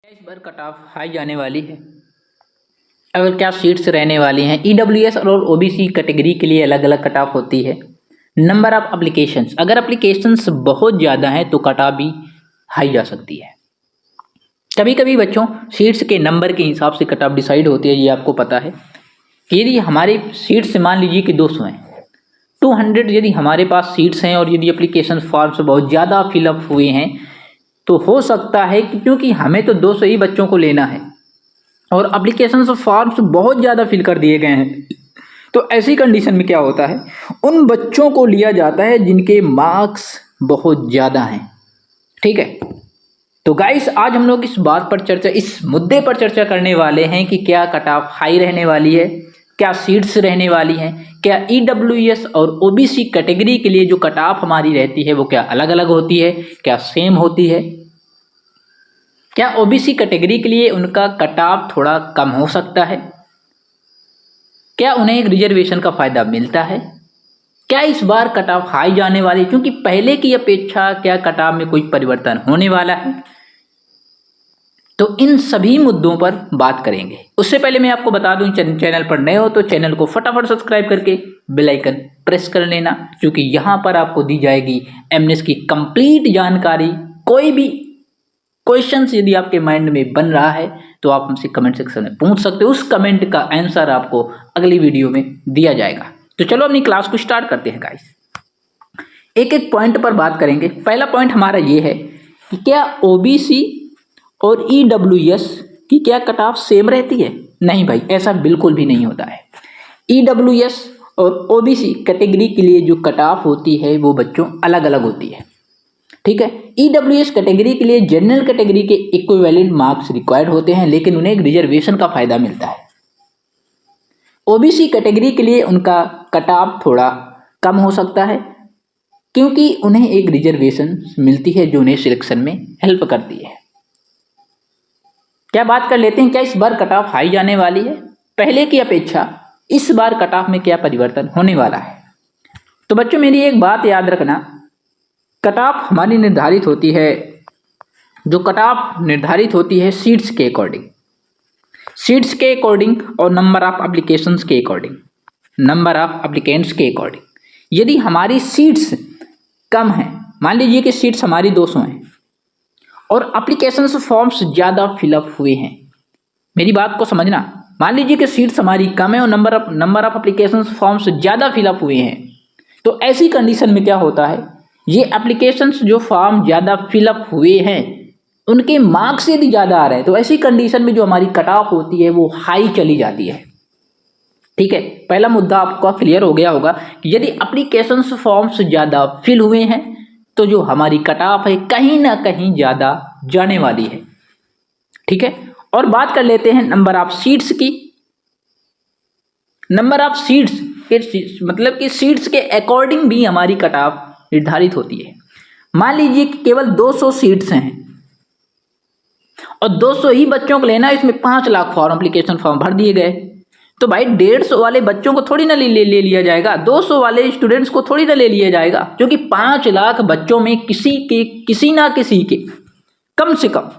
इस बार cut off high जाने वाली है। अगर क्या सीट्स रहने वाली हैं। ईडब्ल्यूएस और ओबीसी कैटेगरी के लिए अलग अलग कट ऑफ होती है। नंबर ऑफ एप्लीकेशंस, अगर एप्लीकेशंस बहुत ज़्यादा हैं तो कट ऑफ भी हाई जा सकती है। कभी कभी बच्चों सीट्स के नंबर के हिसाब से कट ऑफ डिसाइड होती है, ये आपको पता है कि यदि हमारे सीट्स मान लीजिए कि 200 हैं, 200 यदि हमारे पास सीट्स हैं और यदि एप्लीकेशन फॉर्म्स बहुत ज़्यादा फिलअप हुए हैं तो हो सकता है कि क्योंकि हमें तो 200 ही बच्चों को लेना है और एप्लीकेशन फॉर्म्स बहुत ज़्यादा फिल कर दिए गए हैं, तो ऐसी कंडीशन में क्या होता है, उन बच्चों को लिया जाता है जिनके मार्क्स बहुत ज़्यादा हैं। ठीक है, तो गाइस आज हम लोग इस मुद्दे पर चर्चा करने वाले हैं कि क्या कट ऑफ हाई रहने वाली है, क्या सीट्स रहने वाली हैं, क्या ईडब्ल्यूएस और ओबीसी कैटेगरी के लिए जो कट ऑफ हमारी रहती है वो क्या अलग अलग होती है, क्या सेम होती है, क्या ओबीसी कैटेगरी के लिए उनका कट ऑफ थोड़ा कम हो सकता है, क्या उन्हें एक रिजर्वेशन का फायदा मिलता है, क्या इस बार कट ऑफ हाई जाने वाली क्योंकि पहले की अपेक्षा क्या कट ऑफ में कोई परिवर्तन होने वाला है, तो इन सभी मुद्दों पर बात करेंगे। उससे पहले मैं आपको बता दूं, चैनल पर नए हो तो चैनल को फटाफट सब्सक्राइब करके बेल आइकन प्रेस कर लेना, क्योंकि यहाँ पर आपको दी जाएगी एमनेस की कंप्लीट जानकारी। कोई भी क्वेश्चंस यदि आपके माइंड में बन रहा है तो आप हमसे कमेंट सेक्शन में पूछ सकते हो, उस कमेंट का आंसर आपको अगली वीडियो में दिया जाएगा। तो चलो अपनी क्लास को स्टार्ट करते हैं गाइस। एक एक पॉइंट पर बात करेंगे। पहला पॉइंट हमारा ये है कि क्या ओबीसी और ईडब्ल्यूएस की क्या कट ऑफ सेम रहती है? नहीं भाई, ऐसा बिल्कुल भी नहीं होता है। ईडब्ल्यूएस और ओबीसी कैटेगरी के लिए जो कट ऑफ होती है वो बच्चों अलग अलग होती है। ठीक है, ईडब्ल्यूएस कैटेगरी के लिए जनरल कैटेगरी के इक्विवेलेंट मार्क्स रिक्वायर्ड होते हैं, लेकिन उन्हें एक रिजर्वेशन का फायदा मिलता है। ओबीसी कैटेगरी के लिए उनका कट ऑफ थोड़ा कम हो सकता है क्योंकि उन्हें एक रिजर्वेशन मिलती है जो उन्हें सिलेक्शन में हेल्प करती है। क्या बात कर लेते हैं, क्या इस बार कट ऑफ हाई जाने वाली है? पहले की अपेक्षा इस बार कट ऑफ में क्या परिवर्तन होने वाला है? तो बच्चों मेरी एक बात याद रखना, कट ऑफ हमारी निर्धारित होती है, जो कट ऑफ निर्धारित होती है सीट्स के अकॉर्डिंग, सीट्स के अकॉर्डिंग और नंबर ऑफ एप्लीकेशंस के अकॉर्डिंग, नंबर ऑफ एप्लीकेंट्स के अकॉर्डिंग। यदि हमारी सीट्स कम हैं, मान लीजिए कि सीट्स हमारी 200 हैं और एप्लीकेशन फॉर्म्स ज़्यादा फिलअप हुए हैं, मेरी बात को समझना, मान लीजिए कि सीट्स हमारी कम है और नंबर ऑफ एप्लीकेशन फॉर्म्स ज़्यादा फिलअप हुए हैं, तो ऐसी कंडीशन में क्या होता है, ये एप्लीकेशंस जो फॉर्म ज़्यादा फिलअप हुए हैं उनके मार्क्स यदि ज़्यादा आ रहे हैं तो ऐसी कंडीशन में जो हमारी कट ऑफ होती है वो हाई चली जाती है। ठीक है, पहला मुद्दा आपका क्लियर हो गया होगा कि यदि एप्लीकेशन फॉर्म्स ज़्यादा फिल हुए हैं तो जो हमारी कट ऑफ है कहीं ना कहीं ज़्यादा जाने वाली है। ठीक है, और बात कर लेते हैं नंबर ऑफ सीट्स की। नंबर ऑफ सीट्स के मतलब कि सीट्स के अकॉर्डिंग भी हमारी कट ऑफ निर्धारित होती है। मान लीजिए कि केवल 200 सीट्स हैं और 200 ही बच्चों को लेना, इसमें 5 लाख फॉर्म एप्लीकेशन फॉर्म भर दिए गए, तो भाई 150 वाले बच्चों को थोड़ी ना ले लिया जाएगा, 200 वाले स्टूडेंट्स को थोड़ी ना ले लिया जाएगा, क्योंकि 5 लाख बच्चों में किसी ना किसी के कम से कम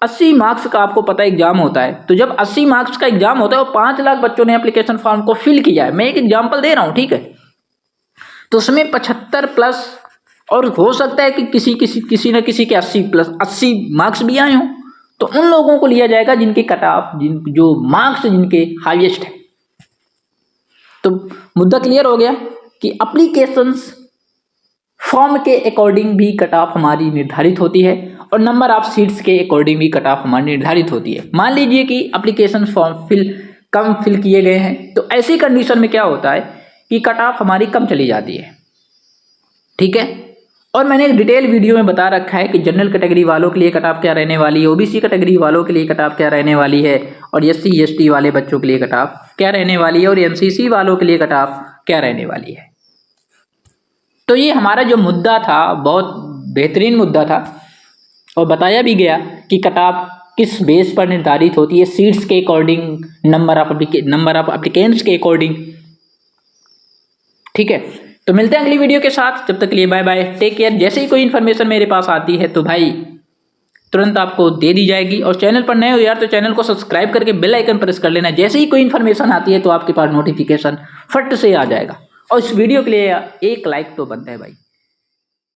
80 मार्क्स का आपको पता एग्जाम होता है। तो जब 80 मार्क्स का एग्जाम होता है और 5 लाख बच्चों ने एप्लीकेशन फॉर्म को फिल किया है, मैं एक एग्जाम्पल दे रहा हूँ, ठीक है, तो उसमें 75 प्लस और हो सकता है कि किसी न किसी के 80 मार्क्स भी आए हों, तो उन लोगों को लिया जाएगा जिनके कट ऑफ जो मार्क्स जिनके हाईएस्ट है। तो मुद्दा क्लियर हो गया कि एप्लीकेशंस फॉर्म के अकॉर्डिंग भी कट ऑफ हमारी निर्धारित होती है और नंबर ऑफ सीट्स के अकॉर्डिंग भी कट ऑफ हमारी निर्धारित होती है। मान लीजिए कि एप्लीकेशन फॉर्म कम फिल किए गए हैं, तो ऐसी कंडीशन में क्या होता है कि कट ऑफ हमारी कम चली जाती है। ठीक है, और मैंने एक डिटेल वीडियो में बता रखा है कि जनरल कैटेगरी वालों के लिए कट ऑफ क्या रहने वाली है, ओबीसी कैटेगरी वालों के लिए कट ऑफ क्या रहने वाली है, और एससी एसटी वाले बच्चों के लिए कट ऑफ क्या रहने वाली है, और एनसीसी वालों के लिए कट ऑफ क्या रहने वाली है। तो ये हमारा जो मुद्दा था बहुत बेहतरीन मुद्दा था और बताया भी गया कि कट ऑफ किस बेस पर निर्धारित होती है, सीट्स के अकॉर्डिंग, नंबर ऑफ एप्लीकेंट्स के अकॉर्डिंग। ठीक है, तो मिलते हैं अगली वीडियो के साथ, जब तक के लिए बाय बाय, टेक केयर। जैसे ही कोई इन्फॉर्मेशन मेरे पास आती है तो भाई तुरंत आपको दे दी जाएगी। और चैनल पर नए हो यार तो चैनल को सब्सक्राइब करके बेल आइकन प्रेस कर लेना, जैसे ही कोई इन्फॉर्मेशन आती है तो आपके पास नोटिफिकेशन फट से आ जाएगा। और इस वीडियो के लिए एक लाइक तो बनता है भाई।